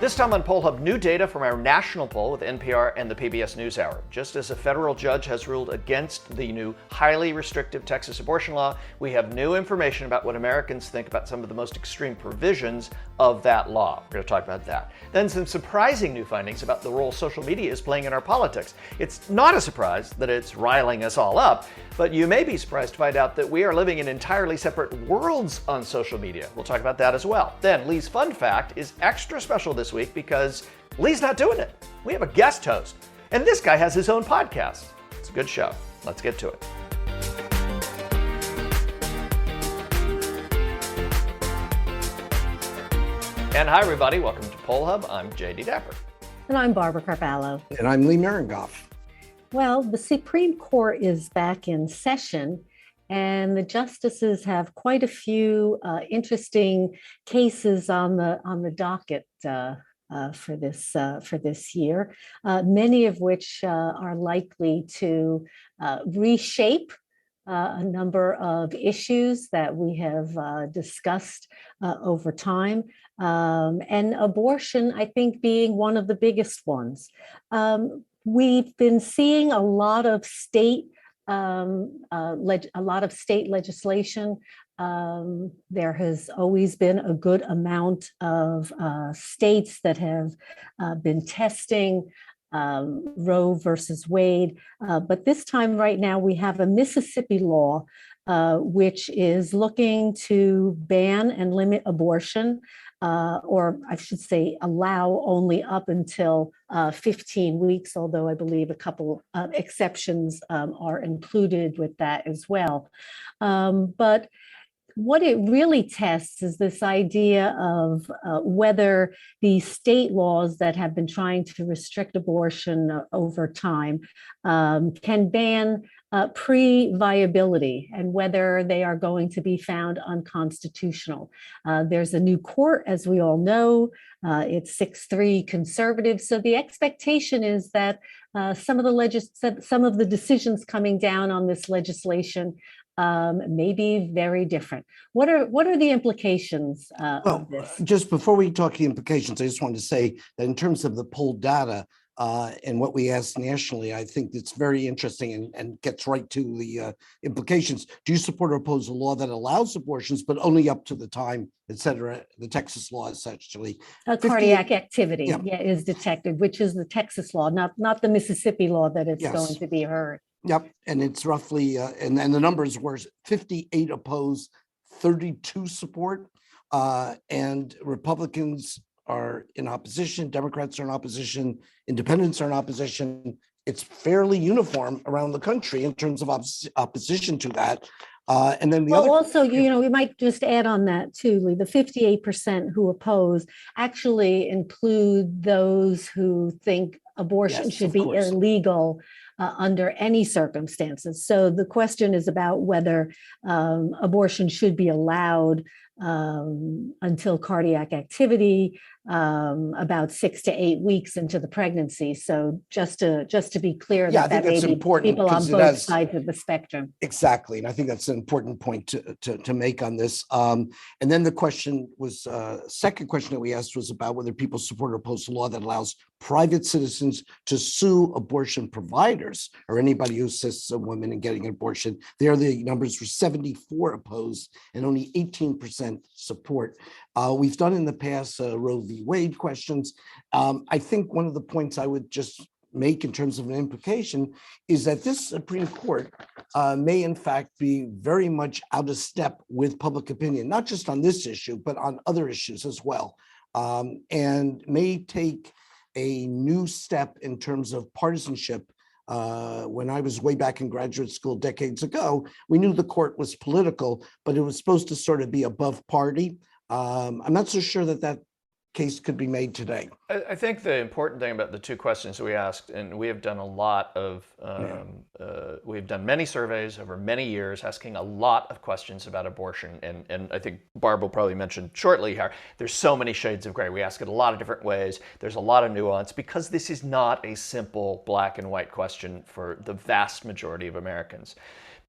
This time on Poll Hub, new data from our national poll with NPR and the PBS NewsHour. Just as a federal judge has ruled against the new highly restrictive Texas abortion law, we have new information about what Americans think about some of the most extreme provisions of that law. We're going to talk about that. Then some surprising new findings about the role social media is playing in our politics. It's not a surprise that it's riling us all up, but you may be surprised to find out that we are living in entirely separate worlds on social media. We'll talk about that as well. Then Lee's fun fact is extra special this week because Lee's not doing it. We have a guest host, and this guy has his own podcast. It's a good show. Let's get to it. And hi, everybody. Welcome to Poll Hub. I'm Jay DeDapper. And I'm Barbara Carvalho. And I'm Lee Miringoff. Well, the Supreme Court is back in session, and the justices have quite a few interesting cases on the docket for this year. Many of which are likely to reshape a number of issues that we have discussed over time, and abortion, I think, being one of the biggest ones. We've been seeing a lot of state legislation. There has always been a good amount of states that have been testing Roe versus Wade. But this time right now, we have a Mississippi law which is looking to ban and limit abortion, or I should say allow only up until 15 weeks, although I believe a couple of exceptions are included with that as well. But what it really tests is this idea of whether the state laws that have been trying to restrict abortion over time can ban pre-viability, and whether they are going to be found unconstitutional. There's a new court, as we all know. It's 6-3 conservative. So the expectation is that some of the decisions coming down on this legislation may be very different. What are the implications of this? Just before we talk the implications, I just wanted to say that in terms of the poll data and what we asked nationally, I think it's very interesting and gets right to the implications. Do you support or oppose a law that allows abortions, but only up to the time, et cetera? The Texas law, essentially. Cardiac activity is detected, which is the Texas law, not the Mississippi law that it's going to be heard. Yep, and it's roughly, and the numbers were 58 oppose, 32 support, and Republicans are in opposition, Democrats are in opposition, independents are in opposition. It's fairly uniform around the country in terms of opposition to that. And then we might just add on that too, Lee, the 58% who oppose actually include those who think abortion should be illegal under any circumstances. So the question is about whether abortion should be allowed until cardiac activity, about 6 to 8 weeks into the pregnancy. So just to be clear, that may be people on both sides of the spectrum. Exactly, and I think that's an important point to make on this. And then the question was, second question that we asked was about whether people support or oppose a law that allows private citizens to sue abortion providers or anybody who assists a woman in getting an abortion. There, the numbers were 74 opposed and only 18% support. We've done in the past Roe v. Wade questions. I think one of the points I would just make in terms of an implication is that this Supreme Court may in fact be very much out of step with public opinion, not just on this issue, but on other issues as well, and may take a new step in terms of partisanship. When I was way back in graduate school decades ago, we knew the court was political, but it was supposed to sort of be above party. I'm not so sure that case could be made today. I think the important thing about the two questions we asked, and we have done a lot of, we've done many surveys over many years asking a lot of questions about abortion. And I think Barb will probably mention shortly how there's so many shades of gray. We ask it a lot of different ways. There's a lot of nuance because this is not a simple black and white question for the vast majority of Americans.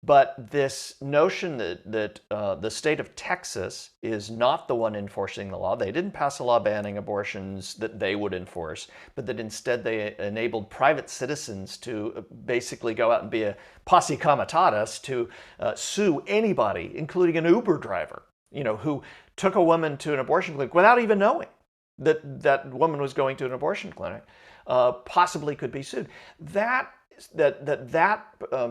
But this notion that the state of Texas is not the one enforcing the law, they didn't pass a law banning abortions that they would enforce, but that instead they enabled private citizens to basically go out and be a posse comitatus to sue anybody, including an Uber driver, who took a woman to an abortion clinic without even knowing that that woman was going to an abortion clinic, possibly could be sued. That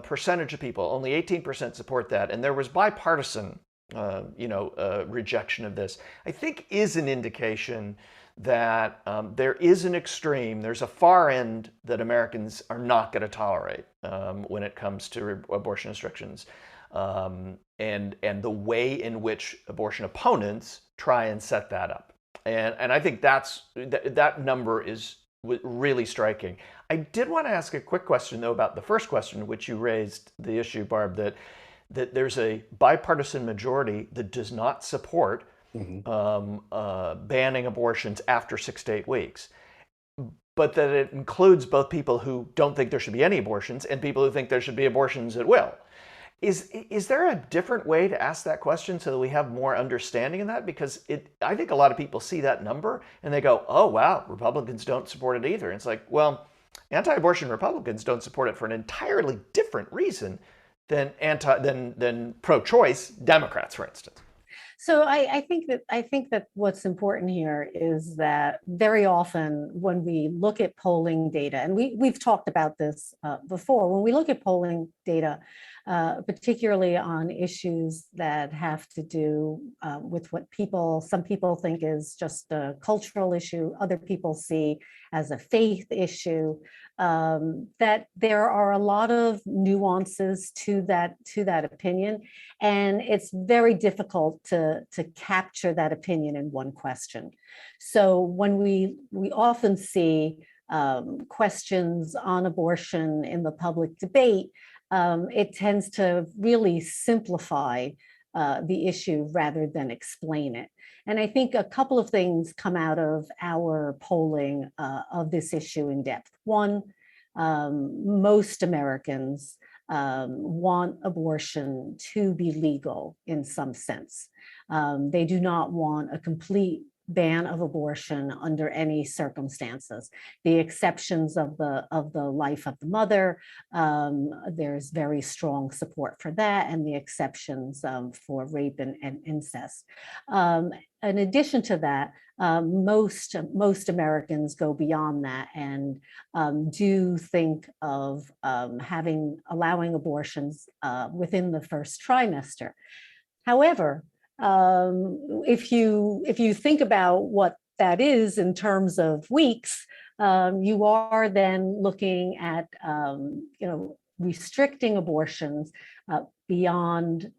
percentage of people, only 18% support that, and there was bipartisan, rejection of this, I think is an indication that there is an extreme, there's a far end that Americans are not going to tolerate when it comes to abortion restrictions, and the way in which abortion opponents try and set that up. And I think that number is really striking. I did want to ask a quick question, though, about the first question, which you raised the issue, Barb, that there's a bipartisan majority that does not support banning abortions after 6 to 8 weeks, but that it includes both people who don't think there should be any abortions and people who think there should be abortions at will. Is there a different way to ask that question so that we have more understanding in that? Because I think a lot of people see that number and they go, oh, wow, Republicans don't support it either. And it's like, well, anti-abortion Republicans don't support it for an entirely different reason than pro-choice Democrats, for instance. So I think that what's important here is that very often when we look at polling data, and we've talked about this before, when we look at polling data, particularly on issues that have to do with what some people think is just a cultural issue, other people see as a faith issue, that there are a lot of nuances to that opinion, and it's very difficult to capture that opinion in one question. So when we often see questions on abortion in the public debate, it tends to really simplify the issue rather than explain it. And I think a couple of things come out of our polling of this issue in depth. One, most Americans want abortion to be legal in some sense. They do not want a complete ban of abortion under any circumstances. The exceptions of the life of the mother, there's very strong support for that, and the exceptions for rape and incest. In addition to that, most Americans go beyond that and do think of allowing abortions within the first trimester. However, if you think about what that is in terms of weeks, you are then looking at restricting abortions beyond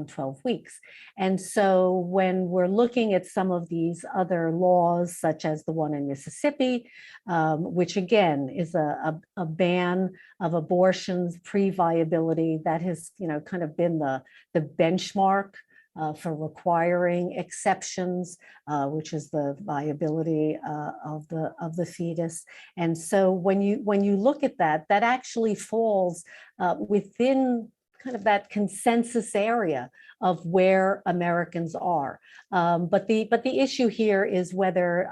12 weeks. And so when we're looking at some of these other laws, such as the one in Mississippi, which again is a ban of abortions pre-viability, that has kind of been the benchmark for requiring exceptions, which is the viability of the fetus. And so when you look at that actually falls within kind of that consensus area of where Americans are. But the issue here is whether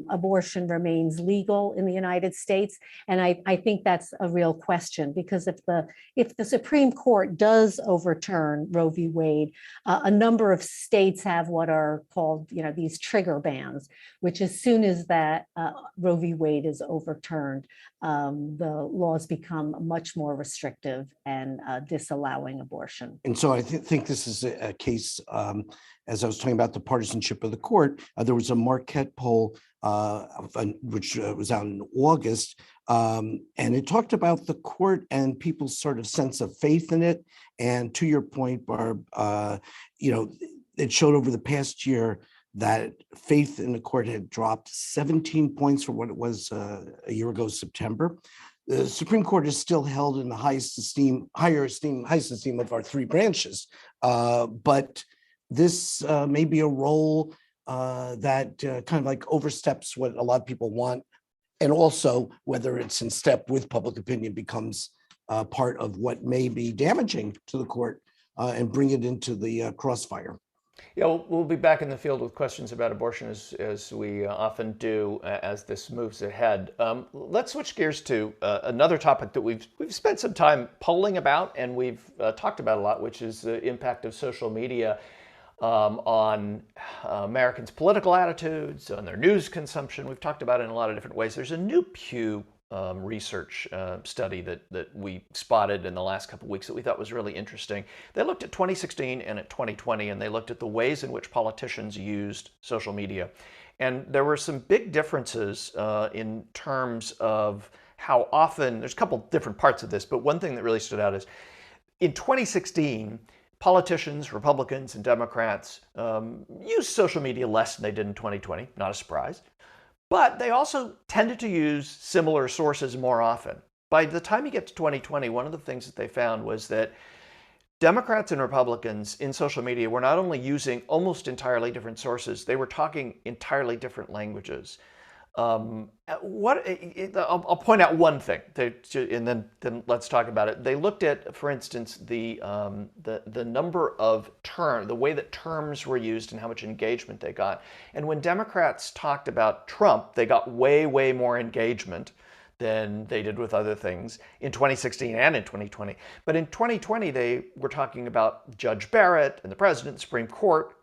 abortion remains legal in the United States. And I think that's a real question, because if the Supreme Court does overturn Roe v. Wade, a number of states have what are called, these trigger bans, which as soon as that Roe v. Wade is overturned, the laws become much more restrictive and disallowing abortion. And so I think this is a case, as I was talking about the partisanship of the court, there was a Marquette poll, which was out in August, and it talked about the court and people's sort of sense of faith in it. And to your point, Barb, it showed over the past year that faith in the court had dropped 17 points from what it was a year ago, September. The Supreme Court is still held in the highest esteem of our three branches. But this may be a role that kind of like oversteps what a lot of people want. And also whether it's in step with public opinion becomes part of what may be damaging to the court and bring it into the crossfire. Yeah, we'll be back in the field with questions about abortion as we often do as this moves ahead. Let's switch gears to another topic that we've spent some time polling about and we've talked about a lot, which is the impact of social media on Americans' political attitudes, on their news consumption. We've talked about it in a lot of different ways. There's a new Pew research study that we spotted in the last couple of weeks that we thought was really interesting. They looked at 2016 and at 2020, and they looked at the ways in which politicians used social media. And there were some big differences in terms of how often, there's a couple different parts of this, but one thing that really stood out is in 2016, politicians, Republicans and Democrats used social media less than they did in 2020, not a surprise. But they also tended to use similar sources more often. By the time you get to 2020, one of the things that they found was that Democrats and Republicans in social media were not only using almost entirely different sources, they were talking entirely different languages. I'll point out one thing, and then let's talk about it. They looked at, for instance, the number of terms, the way that terms were used and how much engagement they got. And when Democrats talked about Trump, they got way, way more engagement than they did with other things in 2016 and in 2020. But in 2020, they were talking about Judge Barrett and the president, the Supreme Court.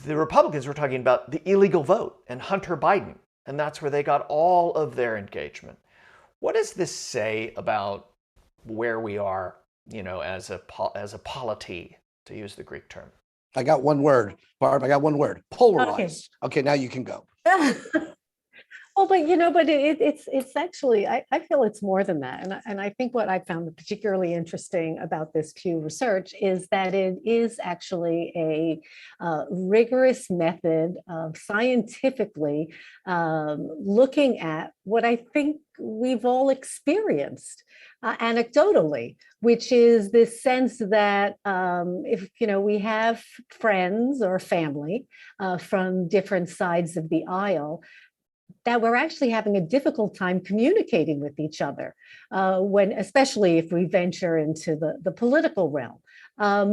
The Republicans were talking about the illegal vote and Hunter Biden. And that's where they got all of their engagement. What does this say about where we are, as a polity, to use the Greek term? I got one word, Barb. I got one word: polarized. Okay, now you can go. Well, but it's actually, I feel it's more than that. And I think what I found particularly interesting about this Pew research is that it is actually a rigorous method of scientifically looking at what I think we've all experienced anecdotally, which is this sense that if we have friends or family from different sides of the aisle, that we're actually having a difficult time communicating with each other, especially if we venture into the political realm,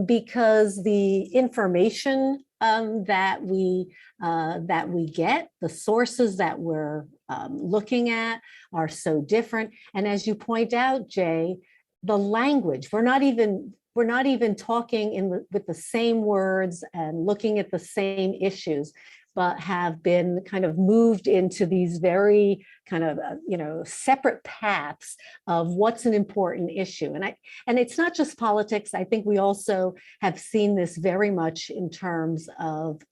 because the information that we get, the sources that we're looking at are so different. And as you point out, Jay, the language, we're not even talking with the same words and looking at the same issues, but have been kind of moved into these very kind of, separate paths of what's an important issue. And it's not just politics. I think we also have seen this very much in terms of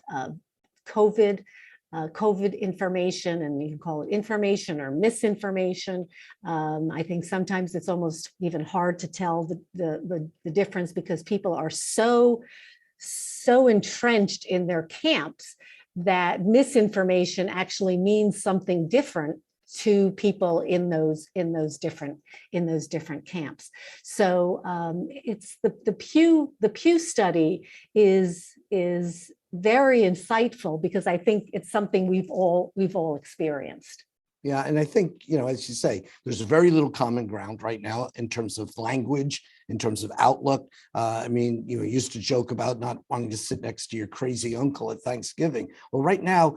COVID information, and you can call it information or misinformation. I think sometimes it's almost even hard to tell the difference because people are so entrenched in their camps that misinformation actually means something different to people in those different camps. So it's the Pew study is very insightful because I think it's something we've all experienced. Yeah, and I think, as you say, there's very little common ground right now in terms of language, in terms of outlook. You used to joke about not wanting to sit next to your crazy uncle at Thanksgiving. Well, right now,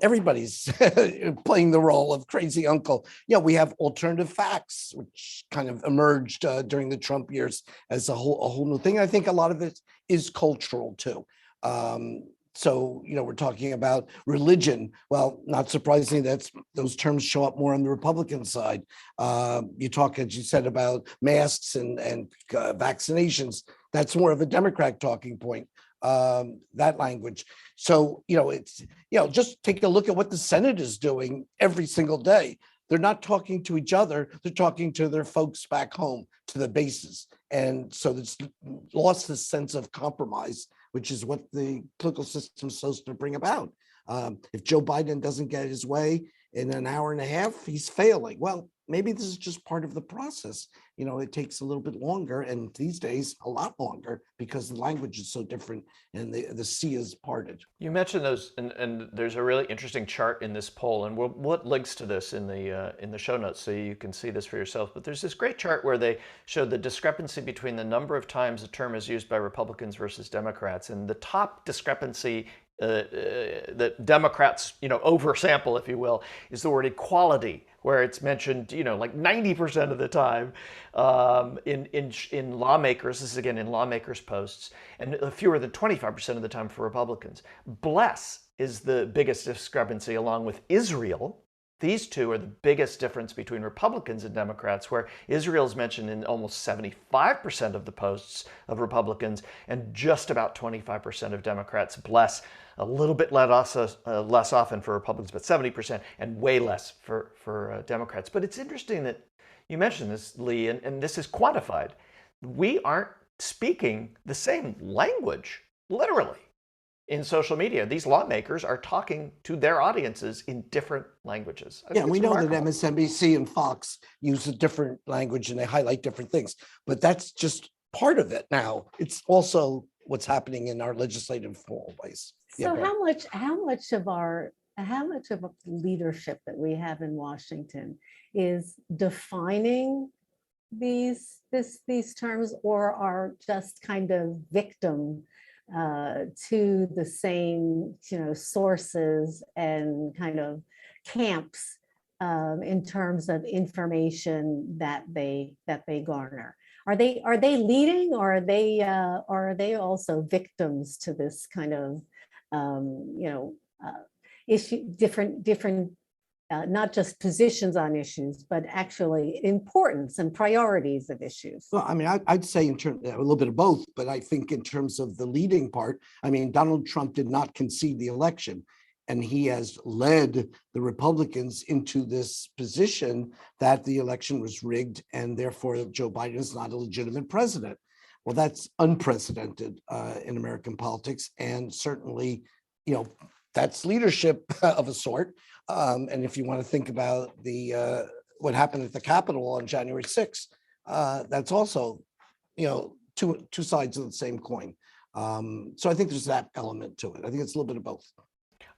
everybody's playing the role of crazy uncle. We have alternative facts, which kind of emerged during the Trump years as a whole new thing. I think a lot of it is cultural too. So, we're talking about religion. Well, not surprisingly, those terms show up more on the Republican side. You talk, as you said, about masks and vaccinations. That's more of a Democrat talking point, that language. So, it's, just take a look at what the Senate is doing every single day. They're not talking to each other. They're talking to their folks back home, to the bases. And so it's lost this sense of compromise, which is what the political system is supposed to bring about. If Joe Biden doesn't get his way in an hour and a half, he's failing. Well, maybe this is just part of the process. You know, it takes a little bit longer, and these days a lot longer, because the language is so different and the sea is parted. You mentioned those, and there's a really interesting chart in this poll, and we'll put links to this in the show notes so you can see this for yourself. But there's this great chart where they show the discrepancy between the number of times a term is used by Republicans versus Democrats, and the top discrepancy that Democrats, oversample, if you will, is the word equality, where it's mentioned, like 90% of the time in lawmakers. This is again in lawmakers' posts, and fewer than 25% of the time for Republicans. Bless is the biggest discrepancy, along with Israel. These two are the biggest difference between Republicans and Democrats, where Israel is mentioned in almost 75% of the posts of Republicans and just about 25% of Democrats. Bless a little bit less often for Republicans, but 70%, and way less for Democrats. But it's interesting that you mentioned this, Lee, and this is quantified. We aren't speaking the same language, literally. In social media, these lawmakers are talking to their audiences in different languages. Yeah, we know that remarkable. MSNBC and Fox use a different language and they highlight different things, but that's just part of it now. It's also what's happening in our legislative hallways. So how much of the leadership that we have in Washington is defining these terms, or are just kind of victim to the same sources and kind of camps in terms of information that they garner? Are they leading, or are they also victims to this kind of issue, different not just positions on issues, but actually importance and priorities of issues? Well, I mean, I'd say in terms a little bit of both, but I think in terms of the leading part, I mean, Donald Trump did not concede the election, and he has led the Republicans into this position that the election was rigged, and therefore Joe Biden is not a legitimate president. Well, that's unprecedented in American politics, and certainly, that's leadership of a sort. And if you want to think about what happened at the Capitol on January 6th, that's also, two sides of the same coin. So I think there's that element to it. I think it's a little bit of both.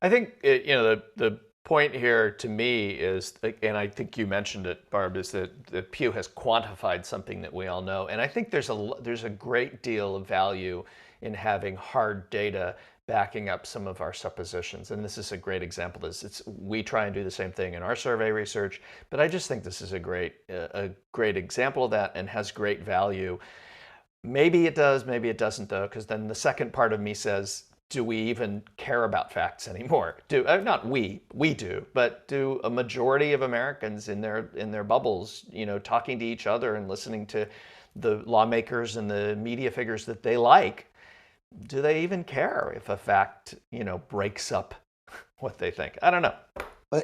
I think the point here to me is, and I think you mentioned it, Barb, is that Pew has quantified something that we all know, and I think there's a great deal of value in having hard data backing up some of our suppositions. And this is a great example of this. We try and do the same thing in our survey research, but I just think this is a great example of that and has great value. Maybe it does, maybe it doesn't, though, because then the second part of me says, do we even care about facts anymore? Not we do, but do a majority of Americans in their bubbles, talking to each other and listening to the lawmakers and the media figures that they like, do they even care if a fact, breaks up what they think? I don't know.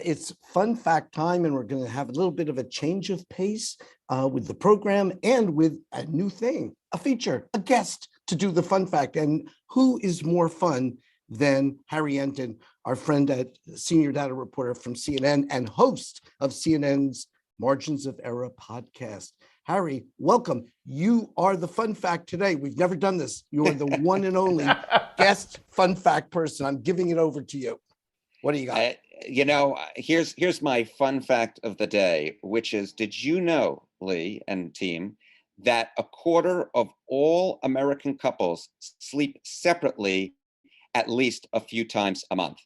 It's fun fact time, and we're going to have a little bit of a change of pace with the program and with a new thing, a feature, a guest to do the fun fact. And who is more fun than Harry Enton, our friend at senior data reporter from CNN and host of CNN's Margins of Error podcast. Harry, welcome. You are the fun fact today. We've never done this. You are the one and only guest fun fact person. I'm giving it over to you. What do you got? Here's my fun fact of the day, which is, did you know, Lee and team, that a quarter of all American couples sleep separately at least a few times a month?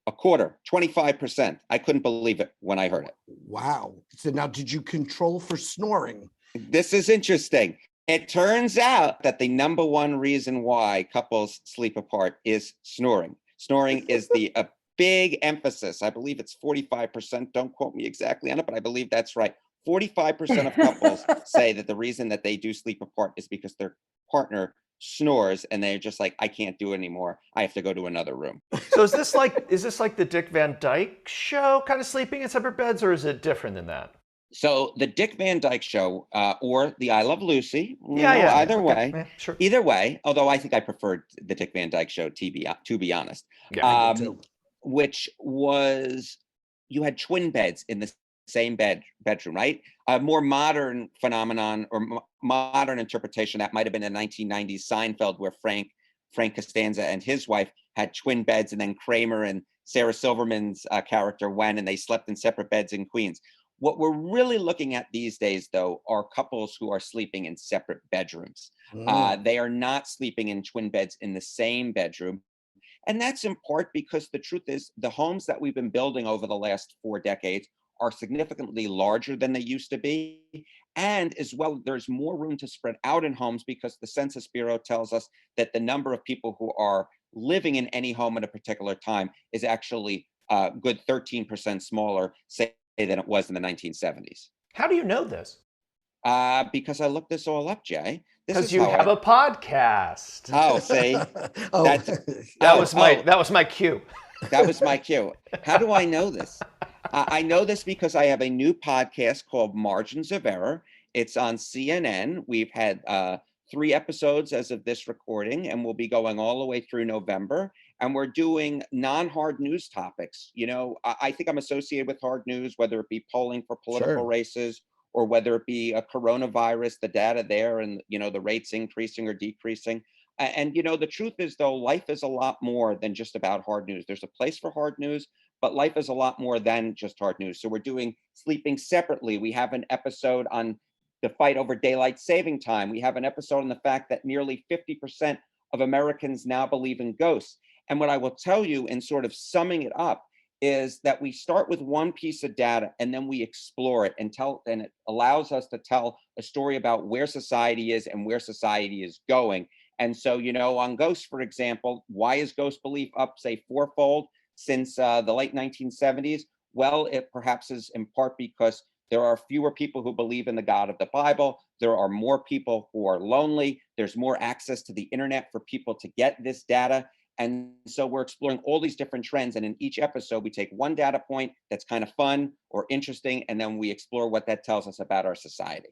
A quarter, 25%. I couldn't believe it when I heard it. Wow. So now, did you control for snoring? This is interesting. It turns out that the number one reason why couples sleep apart is snoring. Snoring is a big emphasis. I believe it's 45%. Don't quote me exactly on it, but I believe that's right. 45% of couples say that the reason that they do sleep apart is because their partner snores and they're just like, I can't do it anymore. I have to go to another room. So is this like the Dick Van Dyke Show, kind of sleeping in separate beds, or is it different than that? So the Dick Van Dyke Show, or the I Love Lucy, either way, yeah, sure. Either way, although I think I preferred the Dick Van Dyke Show, to be honest, Yeah, which was, you had twin beds in the same bedroom, right? A more modern phenomenon or modern interpretation that might have been in the 1990s Seinfeld, where Frank Costanza and his wife had twin beds, and then Kramer and Sarah Silverman's character went and they slept in separate beds in Queens. What we're really looking at these days, though, are couples who are sleeping in separate bedrooms. They are not sleeping in twin beds in the same bedroom. And that's in part because the truth is the homes that we've been building over the last 4 decades are significantly larger than they used to be. And as well, there's more room to spread out in homes because the Census Bureau tells us that the number of people who are living in any home at a particular time is actually a good 13% smaller, say, than it was in the 1970s. How do you know this? Because I looked this all up, Jay. Because you have a podcast. Oh, see, Oh, That was my cue. That was my cue. How do I know this? I know this because I have a new podcast called Margins of Error. It's on CNN. We've had 3 episodes as of this recording, and we'll be going all the way through November. And we're doing non-hard news topics. You know, I think I'm associated with hard news, whether it be polling for political races or whether it be a coronavirus, the data there and, you know, the rates increasing or decreasing. And, you know, the truth is, though, life is a lot more than just about hard news. There's a place for hard news, but life is a lot more than just hard news. So we're doing sleeping separately. We have an episode on the fight over daylight saving time. We have an episode on the fact that nearly 50% of Americans now believe in ghosts. And what I will tell you in sort of summing it up is that we start with one piece of data and then we explore it and it allows us to tell a story about where society is and where society is going. And so, you know, on ghosts, for example, why is ghost belief up, say, 4-fold since the late 1970s? Well, it perhaps is in part because there are fewer people who believe in the God of the Bible. There are more people who are lonely. There's more access to the internet for people to get this data. And so we're exploring all these different trends. And in each episode, we take one data point that's kind of fun or interesting, and then we explore what that tells us about our society.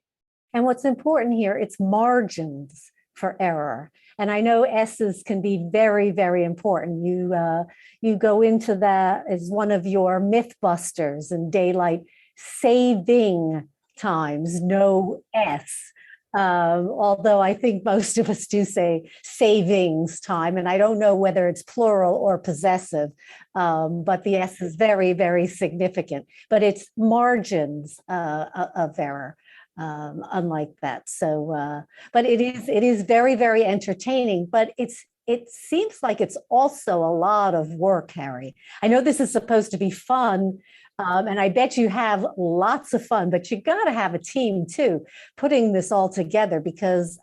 And what's important here, it's margins for error. And I know S's can be very, very important. You go into that as one of your myth busters and daylight saving times, no S. Although I think most of us do say savings time, and I don't know whether it's plural or possessive, but the S is very, very significant. But it's margins of error, unlike that. So, but it is very, very entertaining. But it seems like it's also a lot of work, Harry. I know this is supposed to be fun. And I bet you have lots of fun, but you got to have a team too, putting this all together because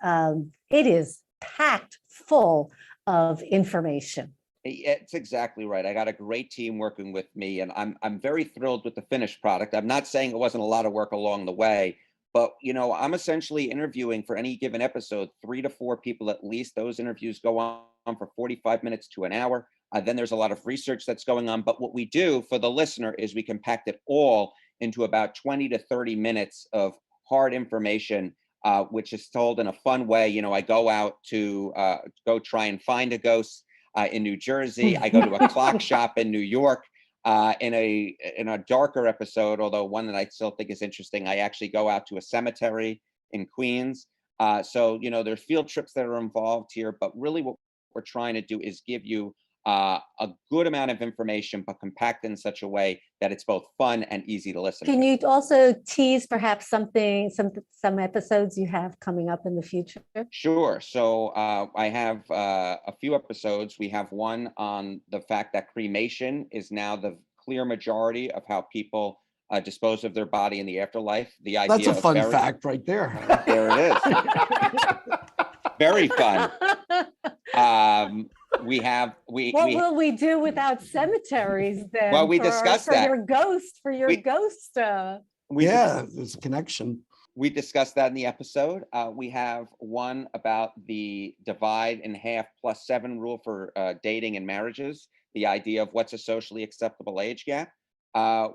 it is packed full of information. It's exactly right. I got a great team working with me, and I'm very thrilled with the finished product. I'm not saying it wasn't a lot of work along the way, but you know, I'm essentially interviewing for any given episode 3 to 4 people at least. Those interviews go on for 45 minutes to an hour. Then there's a lot of research that's going on. But what we do for the listener is we compact it all into about 20 to 30 minutes of hard information, which is told in a fun way. You know, I go out to go try and find a ghost in New Jersey. I go to a clock shop in New York. In a darker episode, although one that I still think is interesting, I actually go out to a cemetery in Queens. So, you know, there's field trips that are involved here, but really what we're trying to do is give you a good amount of information, but compact in such a way that it's both fun and easy to listen Can to. you also tease perhaps some episodes you have coming up in the future? Sure. So I have a few episodes. We have one on the fact that cremation is now the clear majority of how people dispose of their body in the afterlife. The idea That's a fun fact right there. There it is. Very fun. What will we do without cemeteries then? Well, we discussed that. For your ghost. There's a connection. We discussed that in the episode. We have one about the divide in half plus 7 rule for dating and marriages, the idea of what's a socially acceptable age gap.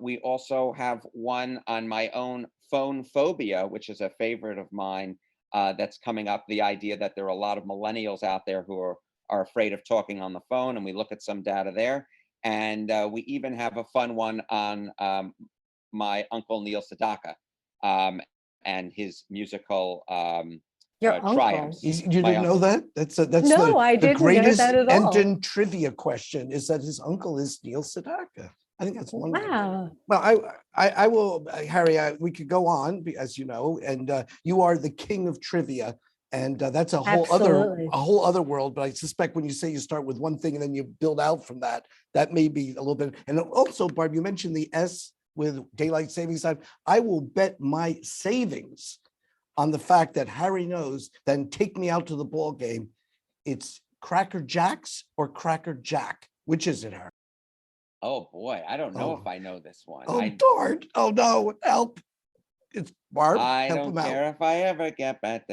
We also have one on my own phone phobia, which is a favorite of mine, that's coming up, the idea that there are a lot of millennials out there who are afraid of talking on the phone, and we look at some data there. And we even have a fun one on my uncle Neil Sedaka and his musical Your uncle? triumphs. You My didn't know uncle. that? That's No, I the didn't know greatest that at all. Enton trivia question is that his uncle is Neil Sedaka. I think that's wonderful. Wow. Well, I will, Harry. We could go on, as you know, and you are the king of trivia, and that's a whole Absolutely. other world. But I suspect when you say you start with one thing and then you build out from that, that may be a little bit. And also, Barb, you mentioned the S with daylight savings time. I will bet my savings on the fact that Harry knows. Then take me out to the ball game. It's Cracker Jacks or Cracker Jack. Which is it, Harry? Oh boy, I don't know if I know this one. Oh, darn. Oh, no. Help. It's Barb. I help don't him care out. if I ever get back.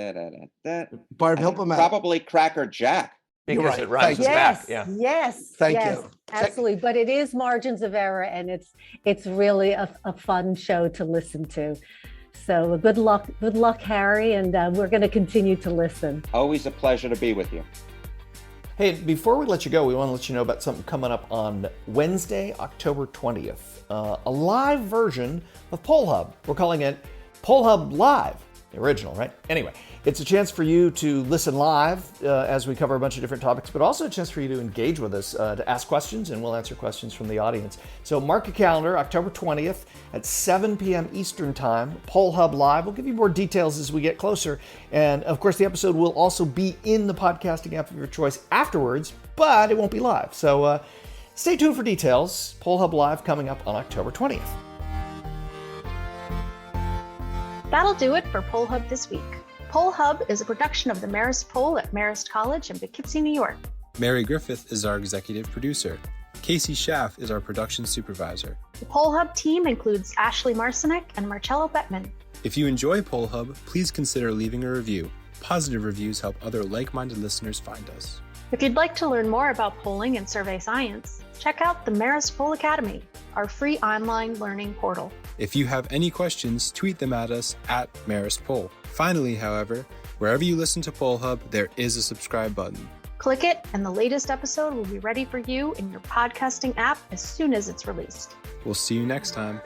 Barb, help him out. Probably Cracker Jack. Because right. it rhymes Thank with you. back. Yeah. Yes. Thank yes, you. absolutely. But it is margins of error, and it's really a fun show to listen to. So good luck, Harry, and we're going to continue to listen. Always a pleasure to be with you. Hey, before we let you go, we want to let you know about something coming up on Wednesday, October 20th. A live version of Poll Hub. We're calling it Poll Hub Live. The original, right? Anyway, it's a chance for you to listen live as we cover a bunch of different topics, but also a chance for you to engage with us, to ask questions, and we'll answer questions from the audience. So mark a calendar, October 20th at 7 p.m. Eastern Time, Poll Hub Live. We'll give you more details as we get closer. And of course, the episode will also be in the podcasting app of your choice afterwards, but it won't be live. So stay tuned for details. Poll Hub Live coming up on October 20th. That'll do it for Poll Hub this week. Poll Hub is a production of the Marist Poll at Marist College in Poughkeepsie, New York. Mary Griffith is our executive producer. Casey Schaff is our production supervisor. The Poll Hub team includes Ashley Marcinek and Marcello Bettman. If you enjoy Poll Hub, please consider leaving a review. Positive reviews help other like-minded listeners find us. If you'd like to learn more about polling and survey science, check out the Marist Poll Academy, our free online learning portal. If you have any questions, tweet them at us at Marist Poll. Finally, however, wherever you listen to Poll Hub, there is a subscribe button. Click it, and the latest episode will be ready for you in your podcasting app as soon as it's released. We'll see you next time.